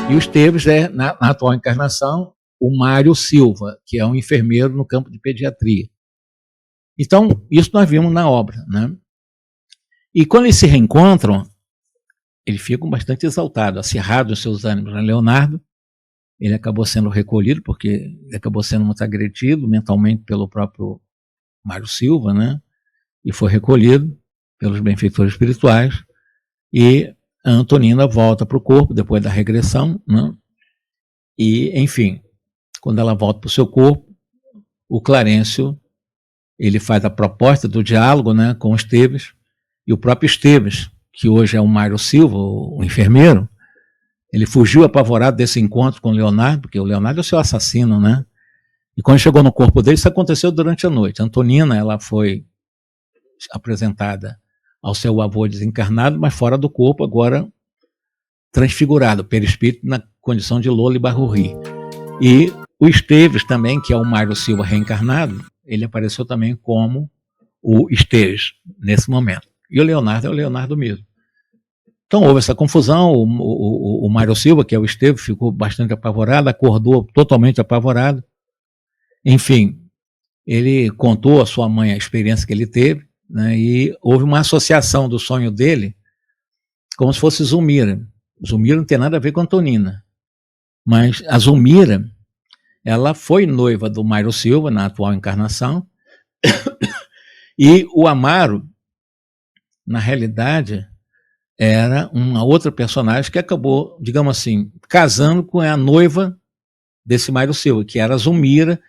E o Esteves é, na atual encarnação, o Mário Silva, que é um enfermeiro no campo de pediatria. Então, isso nós vimos na obra, né? E quando eles se reencontram, eles ficam bastante exaltados, acirrados os seus ânimos. Leonardo, ele acabou sendo recolhido, porque ele acabou sendo muito agredido mentalmente pelo próprio Mário Silva, né? E foi recolhido pelos benfeitores espirituais, e a Antonina volta para o corpo depois da regressão, né? E, enfim, quando ela volta para o seu corpo, o Clarencio, ele faz a proposta do diálogo, né, com o Esteves, e o próprio Esteves, que hoje é o Mário Silva, o enfermeiro, ele fugiu apavorado desse encontro com o Leonardo, porque o Leonardo é o seu assassino, né? E quando chegou no corpo dele, isso aconteceu durante a noite. A Antonina, ela foi apresentada ao seu avô desencarnado, mas fora do corpo, agora transfigurado, perispírito, na condição de Lola e Barrurri. E o Esteves também, que é o Mário Silva reencarnado, ele apareceu também como o Esteves, nesse momento. E o Leonardo é o Leonardo mesmo. Então houve essa confusão, o Mário Silva, que é o Esteves, ficou bastante apavorado, acordou totalmente apavorado. Enfim, ele contou à sua mãe a experiência que ele teve, né, e houve uma associação do sonho dele como se fosse Zulmira. Zulmira não tem nada a ver com Antonina, mas a Zulmira, ela foi noiva do Mário Silva na atual encarnação, e o Amaro, na realidade, era uma outra personagem que acabou, digamos assim, casando com a noiva desse Mário Silva, que era a Zulmira,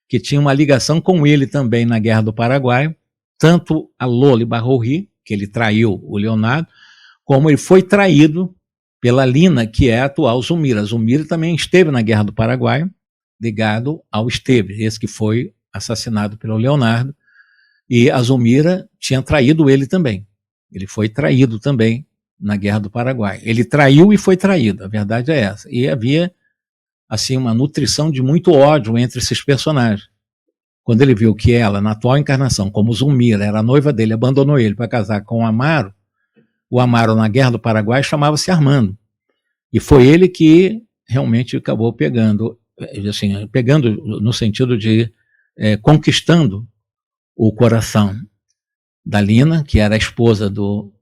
que tinha uma ligação com ele também na Guerra do Paraguai, tanto a Lola Barrurri, que ele traiu o Leonardo, como ele foi traído pela Lina, que é a atual Zulmira. A Zulmira também esteve na Guerra do Paraguai, ligado ao Esteves, esse que foi assassinado pelo Leonardo, e a Zulmira tinha traído ele também. Ele foi traído também na Guerra do Paraguai. Ele traiu e foi traído, a verdade é essa. E havia, assim, uma nutrição de muito ódio entre esses personagens. Quando ele viu que ela, na atual encarnação, como Zulmira, era a noiva dele, abandonou ele para casar com o Amaro na Guerra do Paraguai chamava-se Armando. E foi ele que realmente acabou pegando, assim, pegando no sentido de conquistando o coração da Lina, que era a esposa do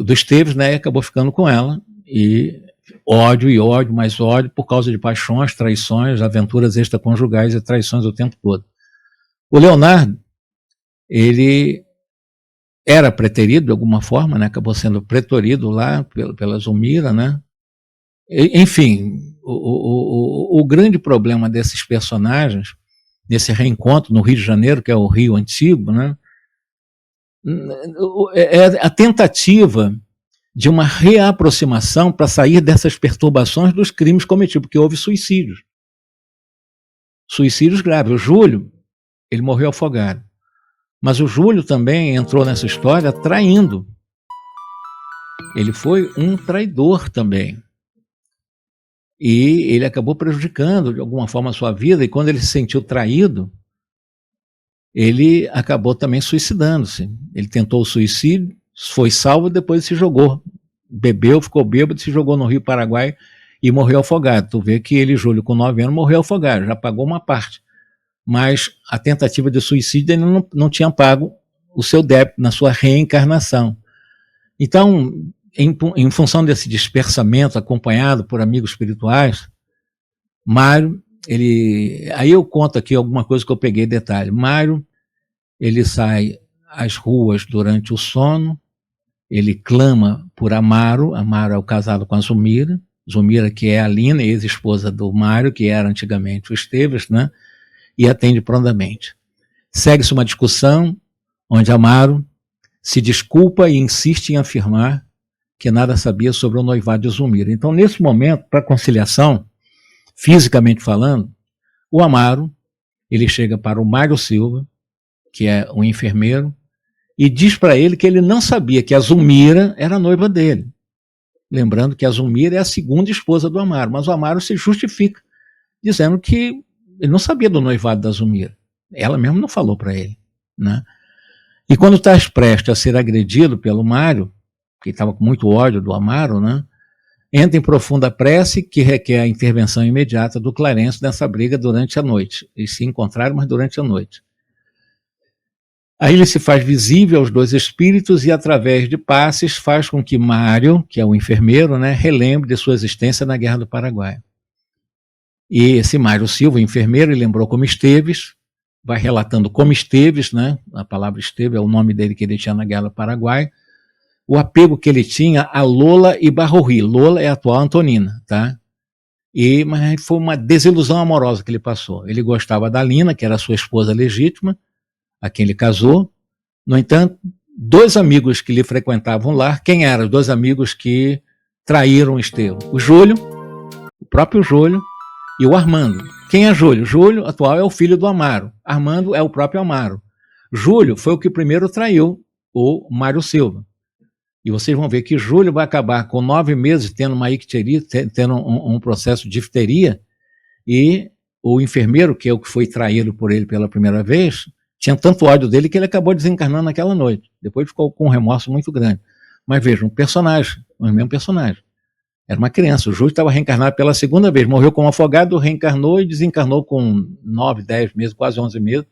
Esteves, né, e acabou ficando com ela, e ódio e ódio, mais ódio, por causa de paixões, traições, aventuras extraconjugais e traições o tempo todo. O Leonardo, ele era preterido de alguma forma, né, acabou sendo pretorido lá pela Zulmira, né? Enfim, o grande problema desses personagens, nesse reencontro no Rio de Janeiro, que é o Rio Antigo, né, é a tentativa de uma reaproximação para sair dessas perturbações dos crimes cometidos, porque houve suicídios graves. O Júlio, ele morreu afogado, mas o Júlio também entrou nessa história traindo. Ele foi um traidor também, e ele acabou prejudicando de alguma forma a sua vida, e quando ele se sentiu traído, ele acabou também suicidando-se. Ele tentou o suicídio, foi salvo e depois se jogou. Bebeu, ficou bêbado, se jogou no Rio Paraguai e morreu afogado. Tu vê que ele, Júlio, com 9 anos, morreu afogado, já pagou uma parte. Mas a tentativa de suicídio, ele não tinha pago o seu débito na sua reencarnação. Então, em função desse dispersamento acompanhado por amigos espirituais, Mário, aí eu conto aqui alguma coisa que eu peguei detalhe. Mário, ele sai às ruas durante o sono, ele clama por Amaro. Amaro é o casado com a Zulmira, Zulmira que é a Lina, ex-esposa do Mário, que era antigamente o Esteves, né? E atende prontamente. Segue-se uma discussão onde Amaro se desculpa e insiste em afirmar que nada sabia sobre o noivado de Zulmira. Então, nesse momento, para conciliação, fisicamente falando, o Amaro, ele chega para o Mário Silva, que é um enfermeiro, e diz para ele que ele não sabia que a Zulmira era a noiva dele. Lembrando que a Zulmira é a segunda esposa do Amaro, mas o Amaro se justifica, dizendo que ele não sabia do noivado da Zulmira. Ela mesmo não falou para ele. né? E quando estás prestes a ser agredido pelo Mário, que estava com muito ódio do Amaro, né? Entra em profunda prece que requer a intervenção imediata do Clarencio nessa briga durante a noite. Eles se encontraram, mas durante a noite. Aí ele se faz visível aos dois espíritos e, através de passes, faz com que Mário, que é o enfermeiro, né, relembre de sua existência na Guerra do Paraguai. E esse Mário Silva, enfermeiro, ele lembrou como Esteves, vai relatando como Esteves, né, a palavra Esteves é o nome dele que ele tinha na Guerra do Paraguai, o apego que ele tinha a Lola e Barroí. Lola é a atual Antonina, tá? Mas foi uma desilusão amorosa que ele passou. Ele gostava da Lina, que era sua esposa legítima, a quem ele casou. No entanto, dois amigos que lhe frequentavam lá, quem eram os dois amigos que traíram Estevão? O Júlio, o próprio Júlio, e o Armando. Quem é Júlio? Júlio, atual, é o filho do Amaro. Armando é o próprio Amaro. Júlio foi o que primeiro traiu o Mário Silva. E vocês vão ver que Júlio vai acabar com 9 meses tendo uma icteria, tendo um processo de difteria, e o enfermeiro, que é o que foi traído por ele pela primeira vez, tinha tanto ódio dele que ele acabou desencarnando naquela noite. Depois ficou com um remorso muito grande. Mas vejam, um personagem, o mesmo personagem. Era uma criança, o Júlio estava reencarnado pela segunda vez, morreu como afogado, reencarnou e desencarnou com 9, 10 meses, quase 11 meses,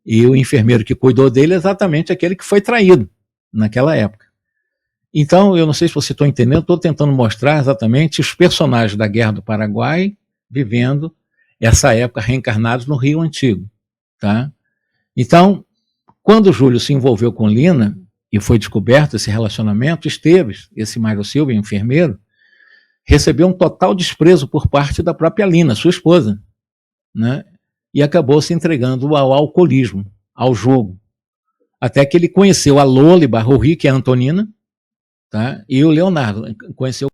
e o enfermeiro que cuidou dele é exatamente aquele que foi traído naquela época. Então, eu não sei se você está entendendo, estou tentando mostrar exatamente os personagens da Guerra do Paraguai vivendo essa época reencarnados no Rio Antigo, tá? Então, quando o Júlio se envolveu com Lina e foi descoberto esse relacionamento, Esteves, esse Mário Silva, enfermeiro, recebeu um total desprezo por parte da própria Lina, sua esposa, né? E acabou se entregando ao alcoolismo, ao jogo, até que ele conheceu a Lola e Barroí, que é a Antonina, tá? E o Leonardo conheceu